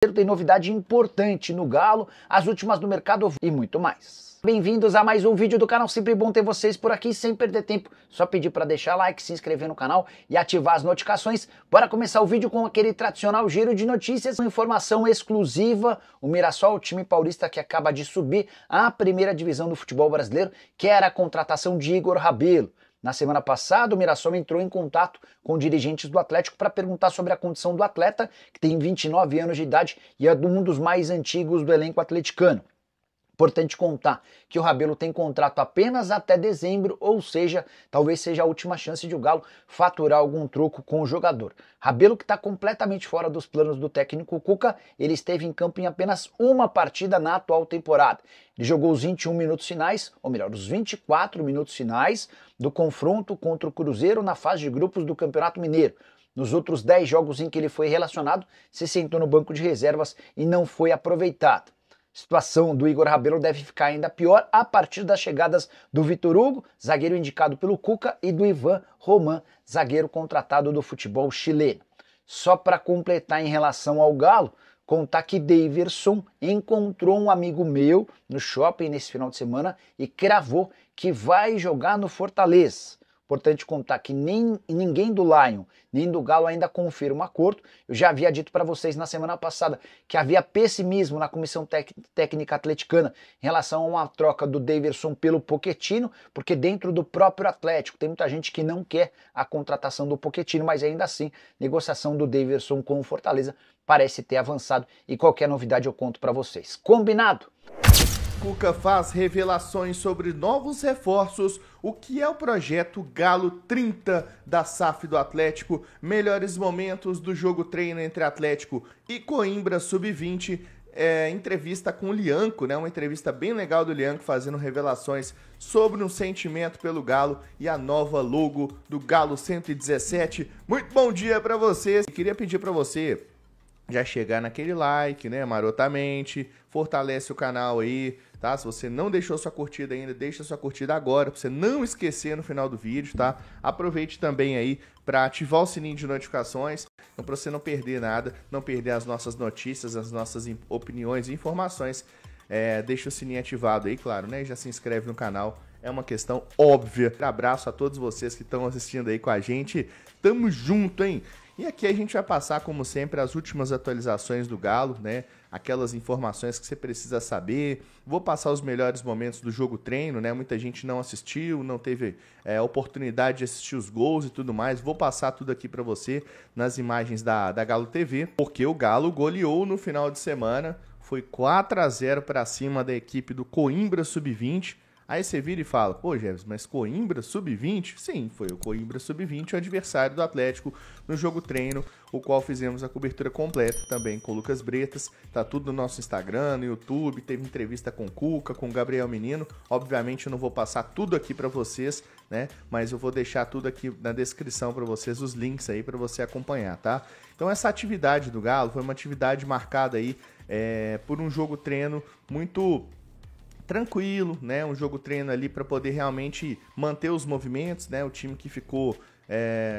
Tem novidade importante no Galo, as últimas no mercado e muito mais. Bem-vindos a mais um vídeo do canal, sempre bom ter vocês por aqui, sem perder tempo, só pedir para deixar like, se inscrever no canal e ativar as notificações. Bora começar o vídeo com aquele tradicional giro de notícias, uma informação exclusiva. O Mirassol, o time paulista que acaba de subir à primeira divisão do futebol brasileiro, quer a contratação de Igor Rabelo. Na semana passada, o Mirassol entrou em contato com dirigentes do Atlético para perguntar sobre a condição do atleta, que tem 29 anos de idade e é um dos mais antigos do elenco atleticano. Importante contar que o Rabelo tem contrato apenas até dezembro, ou seja, talvez seja a última chance de o Galo faturar algum troco com o jogador. Rabelo, que está completamente fora dos planos do técnico Cuca, ele esteve em campo em apenas uma partida na atual temporada. Ele jogou os 21 minutos finais, ou melhor, os 24 minutos finais do confronto contra o Cruzeiro na fase de grupos do Campeonato Mineiro. Nos outros 10 jogos em que ele foi relacionado, se sentou no banco de reservas e não foi aproveitado. A situação do Igor Rabelo deve ficar ainda pior a partir das chegadas do Vitor Hugo, zagueiro indicado pelo Cuca, e do Ivan Román, zagueiro contratado do futebol chileno. Só para completar em relação ao Galo, contar que Daverson encontrou um amigo meu no shopping nesse final de semana e cravou que vai jogar no Fortaleza. Importante contar que nem ninguém do Lion, nem do Galo ainda confirma um acordo. Eu já havia dito para vocês na semana passada que havia pessimismo na comissão técnica atleticana em relação a uma troca do Daverson pelo Pochettino, porque dentro do próprio Atlético tem muita gente que não quer a contratação do Pochettino, mas ainda assim, negociação do Daverson com o Fortaleza parece ter avançado e qualquer novidade eu conto para vocês. Combinado? Cuca faz revelações sobre novos reforços, o que é o projeto Galo 30 da SAF do Atlético, melhores momentos do jogo treino entre Atlético e Coimbra Sub-20, entrevista com o Lianco, né? Uma entrevista bem legal do Lianco fazendo revelações sobre um sentimento pelo Galo e a nova logo do Galo 117. Muito bom dia para vocês. Queria pedir para você já chegar naquele like, né, marotamente, fortalece o canal aí, tá? Se você não deixou sua curtida ainda, deixa sua curtida agora, pra você não esquecer no final do vídeo, tá? Aproveite também aí para ativar o sininho de notificações, então pra você não perder nada, não perder as nossas notícias, as nossas opiniões e informações, deixa o sininho ativado aí, claro, né? Já se inscreve no canal, é uma questão óbvia. Abraço a todos vocês que estão assistindo aí com a gente, tamo junto, hein? E aqui a gente vai passar, como sempre, as últimas atualizações do Galo, né? Aquelas informações que você precisa saber. Vou passar os melhores momentos do jogo treino, né? Muita gente não assistiu, não teve oportunidade de assistir os gols e tudo mais. Vou passar tudo aqui para você nas imagens da Galo TV, porque o Galo goleou no final de semana. Foi 4-0 para cima da equipe do Coimbra Sub-20. Aí você vira e fala, pô, Jefferson, mas Coimbra Sub-20? Sim, foi o Coimbra Sub-20, o adversário do Atlético no jogo treino, o qual fizemos a cobertura completa também com o Lucas Bretas. Tá tudo no nosso Instagram, no YouTube, teve entrevista com o Cuca, com o Gabriel Menino. Obviamente eu não vou passar tudo aqui para vocês, né? Mas eu vou deixar tudo aqui na descrição para vocês, os links aí para você acompanhar, tá? Então essa atividade do Galo foi uma atividade marcada aí por um jogo treino muito tranquilo, né? Um jogo treino ali para poder realmente manter os movimentos, né? O time que ficou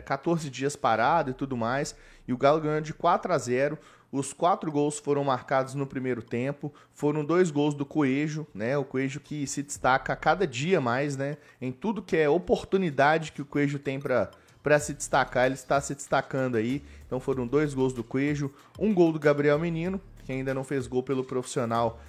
14 dias parado e tudo mais. E o Galo ganhou de 4-0. Os 4 gols foram marcados no primeiro tempo. Foram 2 gols do Coelho, né? O Coelho que se destaca a cada dia mais, né? Em tudo que é oportunidade que o Coelho tem para se destacar, ele está se destacando aí. Então foram 2 gols do Coelho, um gol do Gabriel Menino, que ainda não fez gol pelo profissional,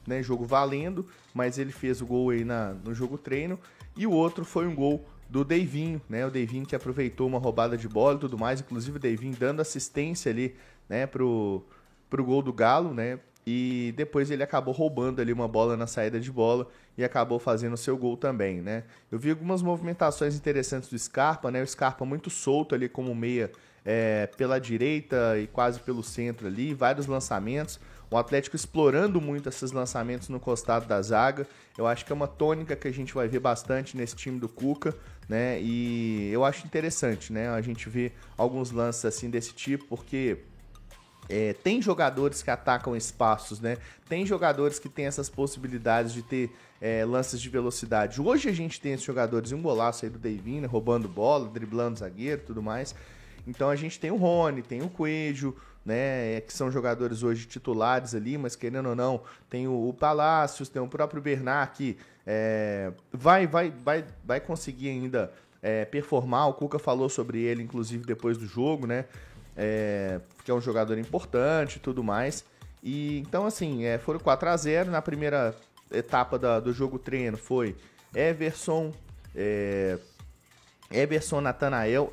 né, jogo valendo, mas ele fez o gol aí no jogo treino, e o outro foi um gol do Deivinho, né, o Deivinho que aproveitou uma roubada de bola e tudo mais, inclusive o Deivinho dando assistência ali, né, pro gol do Galo, né, e depois ele acabou roubando ali uma bola na saída de bola e acabou fazendo o seu gol também, né. Eu vi algumas movimentações interessantes do Scarpa, né, o Scarpa muito solto ali como meia, pela direita e quase pelo centro ali, vários lançamentos, o Atlético explorando muito esses lançamentos no costado da zaga. Eu acho que é uma tônica que a gente vai ver bastante nesse time do Cuca, né? E eu acho interessante, né? A gente vê alguns lances assim desse tipo, porque tem jogadores que atacam espaços, né? Tem jogadores que têm essas possibilidades de ter lances de velocidade. Hoje a gente tem esses jogadores, e um golaço aí do Deivinho, né? Roubando bola, driblando zagueiro e tudo mais. Então a gente tem o Rony, tem o Coelho, né, que são jogadores hoje titulares ali, mas querendo ou não, tem o Palácios, tem o próprio Bernard que vai conseguir ainda performar. O Cuca falou sobre ele, inclusive, depois do jogo, né, que é um jogador importante e tudo mais. E então, assim, foram 4-0 na primeira etapa do jogo treino. Foi Everson, Natanael,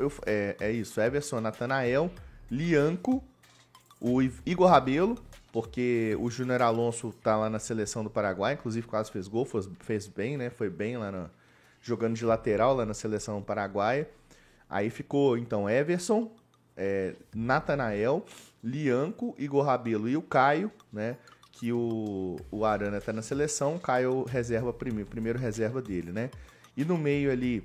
Everson, Natanael, Lianco, o Igor Rabelo, porque o Júnior Alonso tá lá na seleção do Paraguai, inclusive quase fez gol, fez bem, né? Foi bem lá jogando de lateral lá na seleção paraguaia. Aí ficou, então, Everson, Natanael, Lianco, Igor Rabelo e o Caio, né? Que o Arana tá na seleção, o Caio reserva primeiro reserva dele, né? E no meio ali,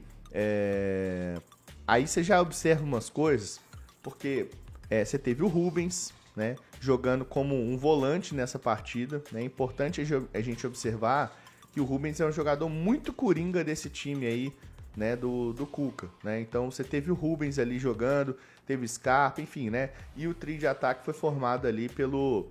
aí você já observa umas coisas, porque você teve o Rubens, né, jogando como um volante nessa partida, né? É importante a gente observar que o Rubens é um jogador muito coringa desse time aí, né, do Cuca, né? Então você teve o Rubens ali jogando, teve o Scarpa, enfim, né? E o trio de ataque foi formado ali pelo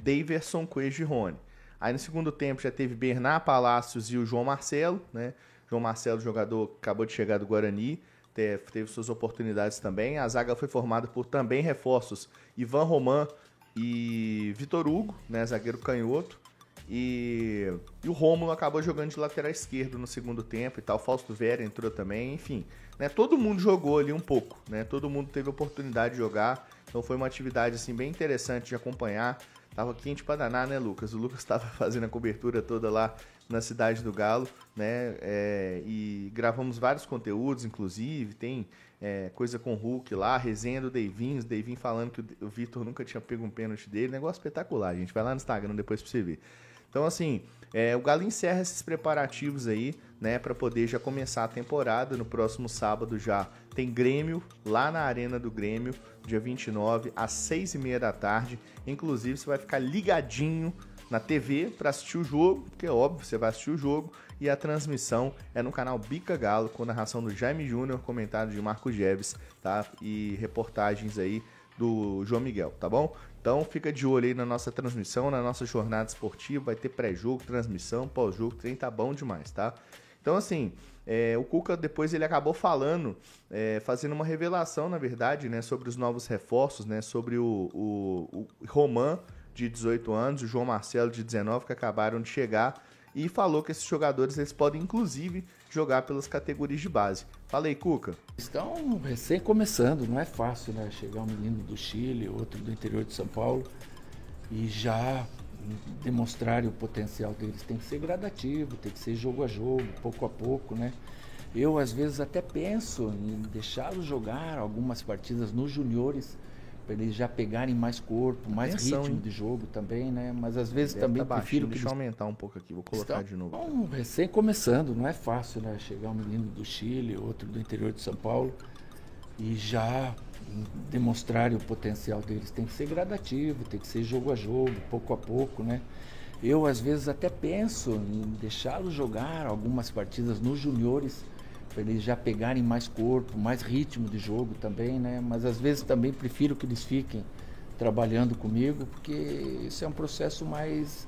Daverson, Coelho e Rony. Aí no segundo tempo já teve Bernard, Palácios e o João Marcelo, né? João Marcelo, jogador, acabou de chegar do Guarani, teve suas oportunidades também. A zaga foi formada por também reforços Ivan Roman e Vitor Hugo, né, zagueiro canhoto. E o Rômulo acabou jogando de lateral esquerdo no segundo tempo e tal. Fausto Vera entrou também, enfim. Né, todo mundo jogou ali um pouco, né? Todo mundo teve oportunidade de jogar. Então foi uma atividade assim, bem interessante de acompanhar. Tava quente pra danar, né, Lucas? O Lucas estava fazendo a cobertura toda lá na Cidade do Galo, né? E gravamos vários conteúdos, inclusive. Tem coisa com o Hulk lá, resenha do Davin falando que o Vitor nunca tinha pego um pênalti dele. Negócio espetacular, gente. Vai lá no Instagram depois pra você ver. Então, assim, o Galo encerra esses preparativos aí, né, para poder já começar a temporada. No próximo sábado já tem Grêmio, lá na Arena do Grêmio, dia 29, às 6h30 da tarde. Inclusive, você vai ficar ligadinho na TV para assistir o jogo, porque é óbvio, você vai assistir o jogo, e a transmissão é no canal Bica Galo, com narração do Jaime Júnior, comentário de Marco Jeves, tá? E reportagens aí do João Miguel, tá bom? Então fica de olho aí na nossa transmissão, na nossa jornada esportiva, vai ter pré-jogo, transmissão, pós-jogo, o trem tá bom demais, tá? Então assim, o Cuca depois ele acabou falando, fazendo uma revelação, na verdade, né, sobre os novos reforços, né, sobre o Roman, de 18 anos, o João Marcelo, de 19, que acabaram de chegar, e falou que esses jogadores eles podem, inclusive, jogar pelas categorias de base. Fala aí, Cuca. Estão recém começando, não é fácil, né? Chegar um menino do Chile, outro do interior de São Paulo, e já demonstrarem o potencial deles. Tem que ser gradativo, tem que ser jogo a jogo, pouco a pouco, né? Eu, às vezes, até penso em deixá-los jogar algumas partidas nos juniores, para eles já pegarem mais corpo, mais ritmo de jogo também, né? Mas às vezes também prefiro que Deixa eu aumentar um pouco aqui, vou colocar de novo. Estão recém começando, não é fácil, né? Chegar um menino do Chile, outro do interior de São Paulo, e já demonstrarem o potencial deles. Tem que ser gradativo, tem que ser jogo a jogo, pouco a pouco, né? Eu, às vezes, até penso em deixá-los jogar algumas partidas nos juniores, para eles já pegarem mais corpo, mais ritmo de jogo também, né? Mas às vezes também prefiro que eles fiquem trabalhando comigo, porque isso é um processo mais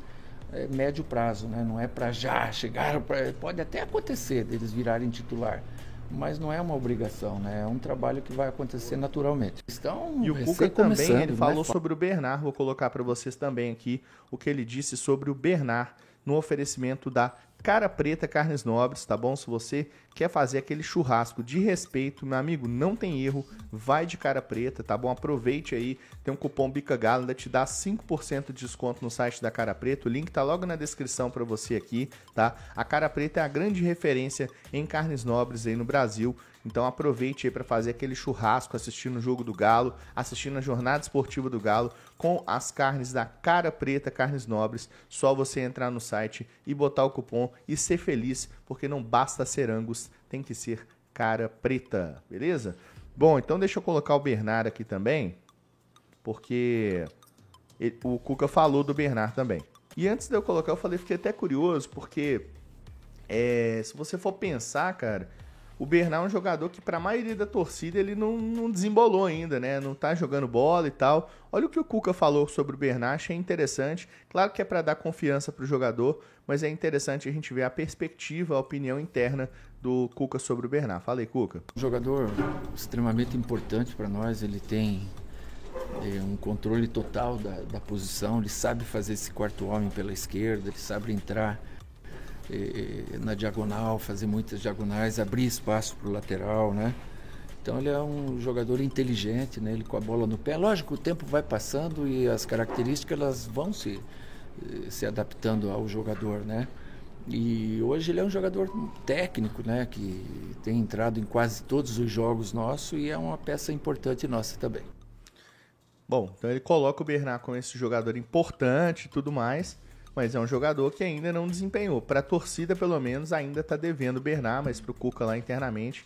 médio prazo, né? Não é para já chegar, pode até acontecer deles virarem titular, mas não é uma obrigação, né? É um trabalho que vai acontecer naturalmente. E o Cuca também, ele falou sobre o Bernard, vou colocar para vocês também aqui o que ele disse sobre o Bernard no oferecimento da Cara Preta Carnes Nobres, tá bom? Se você quer fazer aquele churrasco de respeito, meu amigo, não tem erro, vai de Cara Preta, tá bom? Aproveite aí, tem um cupom BICAGALO, ainda te dá 5% de desconto no site da Cara Preta, o link tá logo na descrição para você aqui, tá? A Cara Preta é a grande referência em carnes nobres aí no Brasil, então aproveite aí para fazer aquele churrasco, assistindo o jogo do Galo, assistindo a jornada esportiva do Galo, com as carnes da Cara Preta Carnes Nobres. Só você entrar no site e botar o cupom e ser feliz, porque não basta ser Angus, tem que ser Cara Preta, beleza? Bom, então deixa eu colocar o Bernard aqui também, porque o Cuca falou do Bernard também. E antes de eu colocar, fiquei até curioso, porque se você for pensar, cara, o Bernard é um jogador que para a maioria da torcida ele não desembolou ainda, né? Não tá jogando bola e tal. Olha o que o Cuca falou sobre o Bernard, achei interessante. Claro que é para dar confiança pro jogador, mas é interessante a gente ver a perspectiva, a opinião interna do Cuca sobre o Bernard. Fala aí, Cuca. Um jogador extremamente importante para nós, ele tem um controle total da posição, ele sabe fazer esse quarto homem pela esquerda, ele sabe entrar na diagonal, fazer muitas diagonais, abrir espaço para o lateral, né? Então ele é um jogador inteligente, né? Ele com a bola no pé. Lógico, o tempo vai passando e as características elas vão se adaptando ao jogador, né? E hoje ele é um jogador técnico, né? Que tem entrado em quase todos os jogos nossos e é uma peça importante nossa também. Bom, então ele coloca o Bernard como esse jogador importante e tudo mais, mas é um jogador que ainda não desempenhou. Para a torcida, pelo menos, ainda está devendo o Bernard, mas para o Cuca lá internamente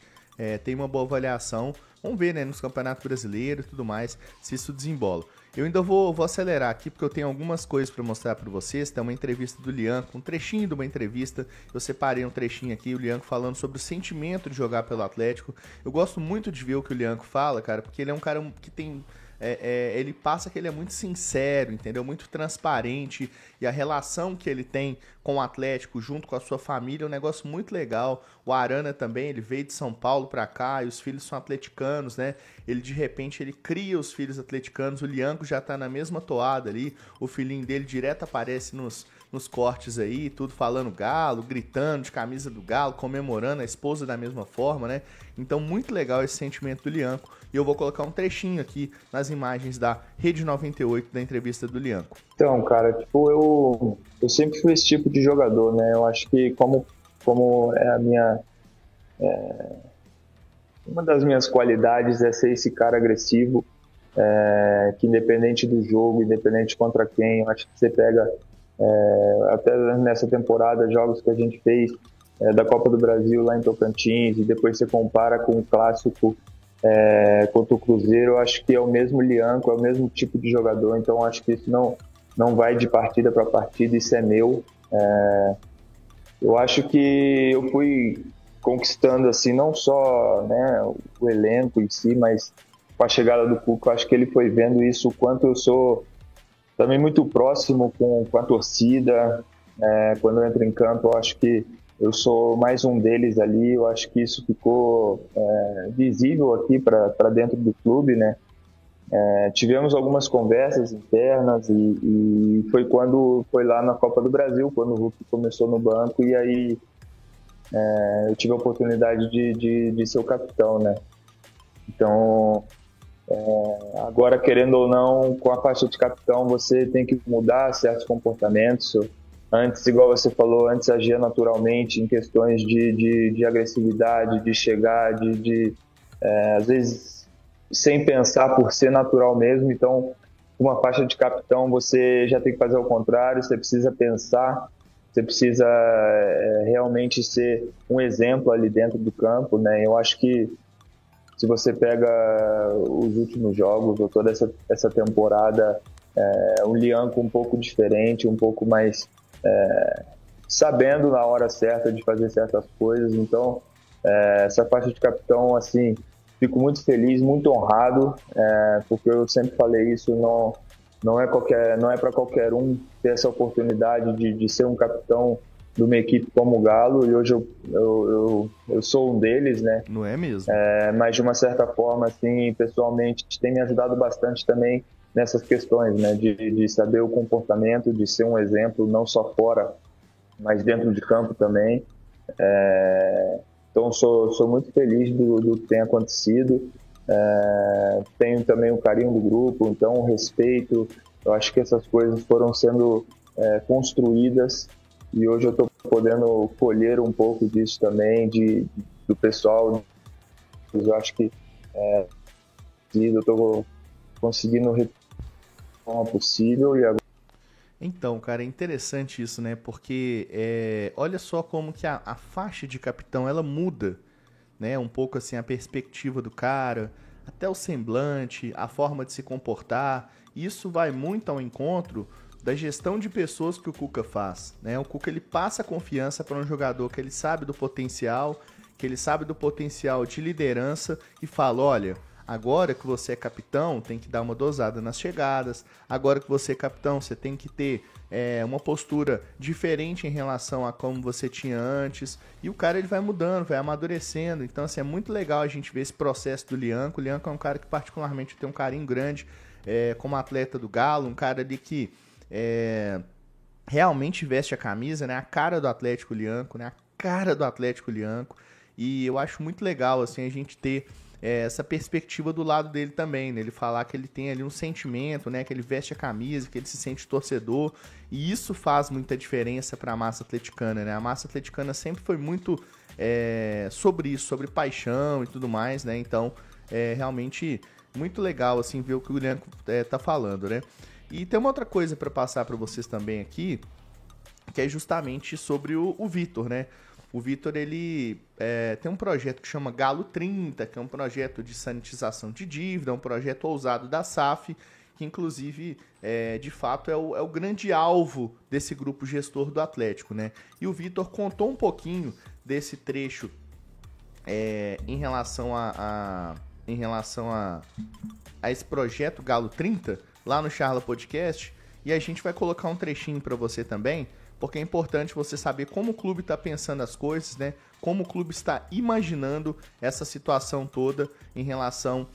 tem uma boa avaliação. Vamos ver, né, nos campeonatos brasileiros e tudo mais, se isso desembola. Eu ainda vou acelerar aqui, porque eu tenho algumas coisas para mostrar para vocês. Tem uma entrevista do Lianco, um trechinho de uma entrevista. Eu separei um trechinho aqui, o Lianco falando sobre o sentimento de jogar pelo Atlético. Eu gosto muito de ver o que o Lianco fala, cara, porque ele é um cara que tem... ele passa que ele é muito sincero, entendeu? Muito transparente, e a relação que ele tem com o Atlético junto com a sua família é um negócio muito legal. O Arana também, ele veio de São Paulo pra cá e os filhos são atleticanos, né? Ele de repente ele cria os filhos atleticanos. O Lianco já tá na mesma toada ali, o filhinho dele direto aparece nos cortes aí, tudo falando Galo, gritando de camisa do Galo, comemorando a esposa da mesma forma, né? Então muito legal esse sentimento do Lianco. E eu vou colocar um trechinho aqui nas imagens da Rede 98 da entrevista do Lianco. Então, cara, tipo, eu sempre fui esse tipo de jogador, né? Eu acho que como é a minha... uma das minhas qualidades é ser esse cara agressivo, que independente do jogo, independente contra quem, eu acho que você pega, até nessa temporada, jogos que a gente fez da Copa do Brasil lá em Tocantins, e depois você compara com o clássico contra o Cruzeiro, eu acho que é o mesmo Lianco, é o mesmo tipo de jogador, então eu acho que isso não vai de partida para partida, isso é meu. Eu acho que eu fui conquistando assim, não só, né, o elenco em si, mas com a chegada do Cuca, eu acho que ele foi vendo isso, o quanto eu sou também muito próximo com a torcida. Quando eu entro em campo, eu acho que eu sou mais um deles ali. Eu acho que isso ficou visível aqui para dentro do clube, né? Tivemos algumas conversas internas e foi lá na Copa do Brasil, quando o Hulk começou no banco, e aí eu tive a oportunidade de ser o capitão, né? Então, agora, querendo ou não, com a faixa de capitão, você tem que mudar certos comportamentos. Antes, igual você falou, antes agia naturalmente em questões de agressividade, de chegar, às vezes sem pensar, por ser natural mesmo. Então, com uma faixa de capitão, você já tem que fazer o contrário, você precisa pensar, você precisa realmente ser um exemplo ali dentro do campo, né? Eu acho que se você pega os últimos jogos, ou toda essa temporada, o Lianco um pouco diferente, um pouco mais sabendo na hora certa de fazer certas coisas. Então, essa faixa de capitão, assim, fico muito feliz, muito honrado, porque eu sempre falei isso, não é para qualquer um ter essa oportunidade de ser um capitão de uma equipe como o Galo, e hoje eu sou um deles, né? Não é mesmo? Mas de uma certa forma, assim, pessoalmente, tem me ajudado bastante também nessas questões, né? De saber o comportamento, de ser um exemplo, não só fora, mas dentro de campo também. Então, sou muito feliz do que tem acontecido. Tenho também o carinho do grupo, então o respeito. Eu acho que essas coisas foram sendo construídas, e hoje eu estou podendo colher um pouco disso também, do pessoal. Eu acho que eu estou conseguindo forma possível. E agora... Então, cara, é interessante isso, né? Porque olha só como que a faixa de capitão, ela muda, né? Um pouco assim a perspectiva do cara, até o semblante, a forma de se comportar. Isso vai muito ao encontro da gestão de pessoas que o Cuca faz, né? O Cuca, ele passa confiança para um jogador que ele sabe do potencial, que ele sabe do potencial de liderança e fala, olha, agora que você é capitão, tem que dar uma dosada nas chegadas, agora que você é capitão, você tem que ter uma postura diferente em relação a como você tinha antes, e o cara ele vai mudando, vai amadurecendo, então assim, é muito legal a gente ver esse processo do Lianco. O Lianco é um cara que particularmente tem um carinho grande como atleta do Galo, um cara ali que realmente veste a camisa, né, a cara do Atlético Lianco, né, a cara do Atlético Lianco, e eu acho muito legal assim, a gente ter essa perspectiva do lado dele também, né? Ele falar que ele tem ali um sentimento, né? Que ele veste a camisa, que ele se sente torcedor, e isso faz muita diferença para a massa atleticana, né? A massa atleticana sempre foi muito sobre isso, sobre paixão e tudo mais, né? Então, realmente muito legal assim ver o que o Guilherme tá falando, né? E tem uma outra coisa para passar para vocês também aqui, que é justamente sobre o Vitor, né? O Vitor, ele tem um projeto que chama Galo 30, que é um projeto de sanitização de dívida, um projeto ousado da SAF, que inclusive, de fato, é o grande alvo desse grupo gestor do Atlético, né? E o Vitor contou um pouquinho desse trecho em relação a esse projeto Galo 30, lá no Charla Podcast, e a gente vai colocar um trechinho para você também, porque é importante você saber como o clube está pensando as coisas, né? Como o clube está imaginando essa situação toda em relação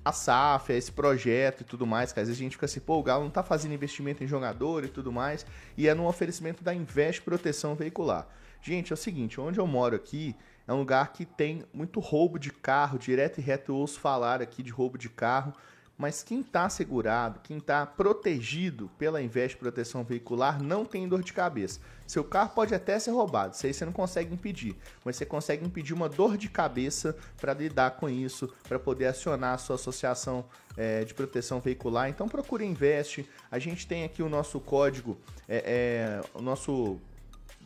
a SAF, a esse projeto e tudo mais, que às vezes a gente fica assim, pô, o Galo não está fazendo investimento em jogador e tudo mais, e é no oferecimento da Invest Proteção Veicular. Gente, é o seguinte, onde eu moro aqui é um lugar que tem muito roubo de carro, direto e reto eu ouço falar aqui de roubo de carro, mas quem está segurado, quem está protegido pela Invest Proteção Veicular não tem dor de cabeça. Seu carro pode até ser roubado, isso aí você não consegue impedir, mas você consegue impedir uma dor de cabeça para lidar com isso, para poder acionar a sua associação de proteção veicular. Então procure a Invest, a gente tem aqui o nosso código, o nosso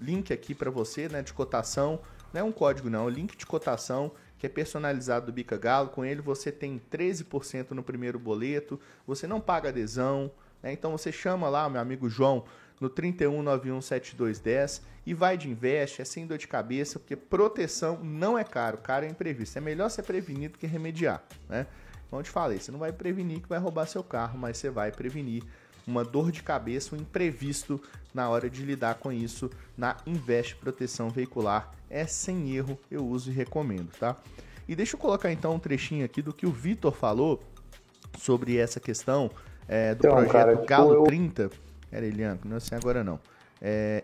link aqui para você, né, de cotação, não é um código não, é um link de cotação, que é personalizado do Bica Galo. Com ele você tem 13% no primeiro boleto, você não paga adesão, né? Então você chama lá o meu amigo João no 31917210 e vai de Invest, é sem dor de cabeça, porque proteção não é caro, caro é imprevisto. É melhor ser prevenido que remediar, né? Como eu te falei, você não vai prevenir que vai roubar seu carro, mas você vai prevenir uma dor de cabeça, um imprevisto na hora de lidar com isso na Invest Proteção Veicular. É sem erro, eu uso e recomendo, tá? E deixa eu colocar então um trechinho aqui do que o Vitor falou sobre essa questão do projeto Galo 30. Era Elianco, não é assim agora não.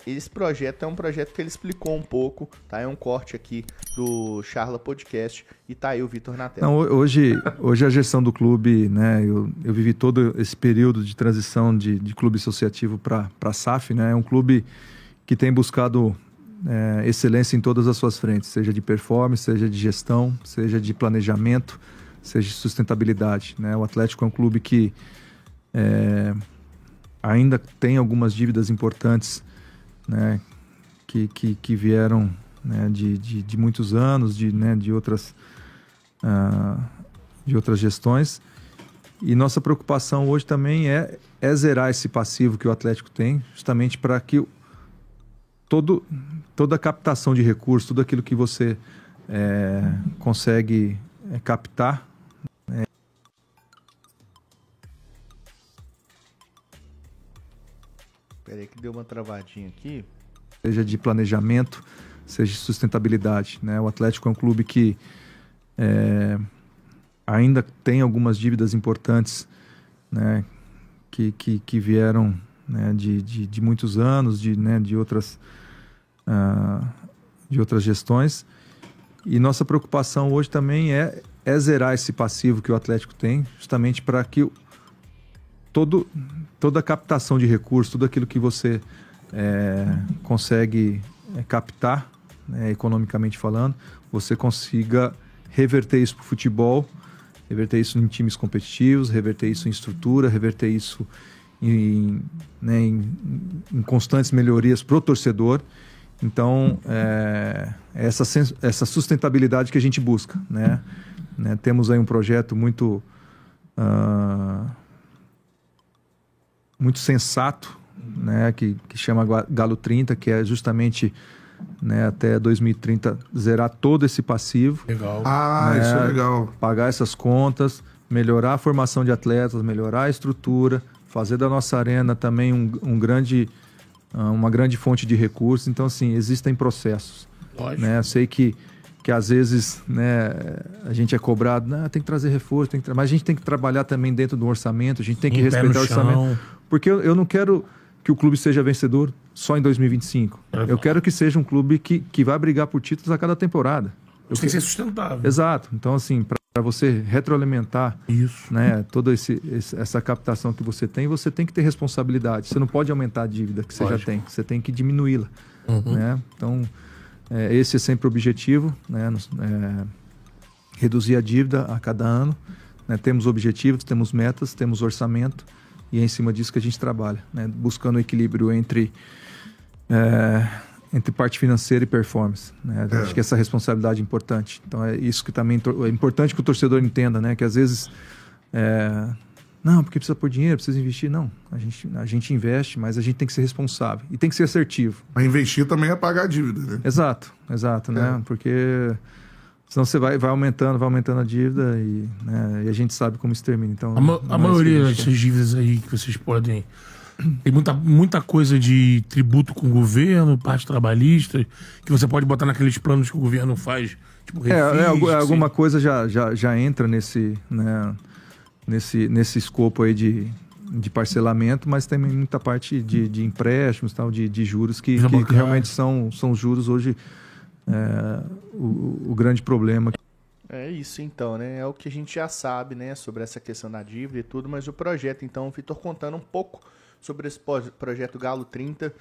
Esse projeto é um projeto que ele explicou um pouco, tá? É um corte aqui do Charla Podcast e tá aí o Vitor na tela. Não, hoje a gestão do clube, né? Eu vivi todo esse período de transição de clube associativo para SAF, né? É um clube que tem buscado excelência em todas as suas frentes, seja de performance, seja de gestão, seja de planejamento, seja de sustentabilidade, né? O Atlético é um clube que ainda tem algumas dívidas importantes, né, que vieram, né, de muitos anos, de outras gestões. E nossa preocupação hoje também é zerar esse passivo que o Atlético tem, justamente para que toda a captação de recursos, tudo aquilo que você consegue captar, Peraí que deu uma travadinha aqui. Seja de planejamento, seja de sustentabilidade, né? O Atlético é um clube que ainda tem algumas dívidas importantes, né? Que vieram, né, de muitos anos, de outras gestões. E nossa preocupação hoje também é zerar esse passivo que o Atlético tem, justamente para que toda a captação de recursos, tudo aquilo que você consegue captar, né, economicamente falando, você consiga reverter isso para o futebol, reverter isso em times competitivos, reverter isso em estrutura, reverter isso em constantes melhorias para o torcedor. Então, essa sustentabilidade que a gente busca, né? Temos aí um projeto muito sensato, né, que chama Galo 30, que é justamente né, até 2030 zerar todo esse passivo. Legal. Né, Isso é legal. Pagar essas contas, melhorar a formação de atletas, melhorar a estrutura, fazer da nossa arena também uma grande fonte de recursos. Então, assim, existem processos. Lógico. Né? Eu sei que às vezes, né, a gente é cobrado, tem que trazer reforço, mas a gente tem que trabalhar também dentro do orçamento, a gente tem que respeitar o orçamento. Porque eu não quero que o clube seja vencedor só em 2025. Eu quero que seja um clube que vai brigar por títulos a cada temporada. Tem que ser sustentável. Exato. Então, assim, para você retroalimentar, né, toda essa captação que você tem que ter responsabilidade. Você não pode aumentar a dívida que você já tem. Você tem que diminuí-la. Né? Então, esse é sempre o objetivo, né? Reduzir a dívida a cada ano. Né? Temos objetivos, temos metas, temos orçamento. E é em cima disso que a gente trabalha, né? Buscando o equilíbrio entre parte financeira e performance, né? Acho que essa responsabilidade é importante. Então é isso que também é importante que o torcedor entenda, né? Que às vezes não, porque precisa pôr dinheiro, precisa investir. Não, a gente investe, mas a gente tem que ser responsável e tem que ser assertivo. Mas investir também é pagar a dívida, né? Exato, né? Porque senão você vai aumentando a dívida e a gente sabe como isso termina. Então, a maioria dessas dívidas aí que vocês podem... Tem muita coisa de tributo com o governo, parte trabalhista, que você pode botar naqueles planos que o governo faz, tipo refis, alguma coisa já entra nesse, né, nesse escopo aí de parcelamento, mas tem muita parte de empréstimos, tal, de juros que realmente são juros hoje o grande problema. É isso então, né? É o que a gente já sabe, né, sobre essa questão da dívida e tudo, mas o projeto, então, o Vitor contando um pouco sobre esse projeto Galo 30.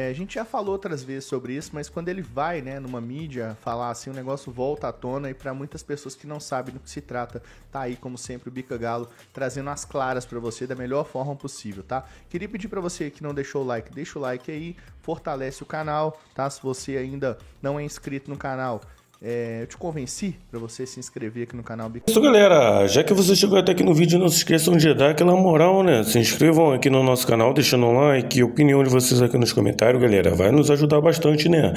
A gente já falou outras vezes sobre isso, mas quando ele vai, né, numa mídia falar assim, o negócio volta à tona, e para muitas pessoas que não sabem do que se trata, tá aí, como sempre, o Bica Galo trazendo as claras para você da melhor forma possível, tá? Queria pedir para você que não deixou o like, deixa o like aí, fortalece o canal, tá? Se você ainda não é inscrito no canal, eu te convenci para você se inscrever aqui no canal Bica. Isso, galera, já que você chegou até aqui no vídeo, não se esqueçam de dar aquela moral, né? Se inscrevam aqui no nosso canal, deixando um like, a opinião de vocês aqui nos comentários, galera, vai nos ajudar bastante, né?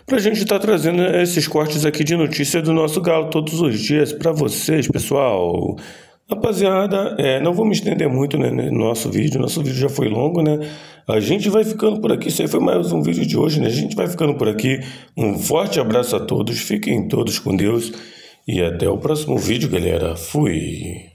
Pra gente estar trazendo esses cortes aqui de notícias do nosso Galo todos os dias para vocês, pessoal. Rapaziada, não vou me estender muito, né, no nosso vídeo já foi longo, né? A gente vai ficando por aqui, isso aí foi mais um vídeo de hoje, né? A gente vai ficando por aqui. Um forte abraço a todos, fiquem todos com Deus e até o próximo vídeo, galera. Fui!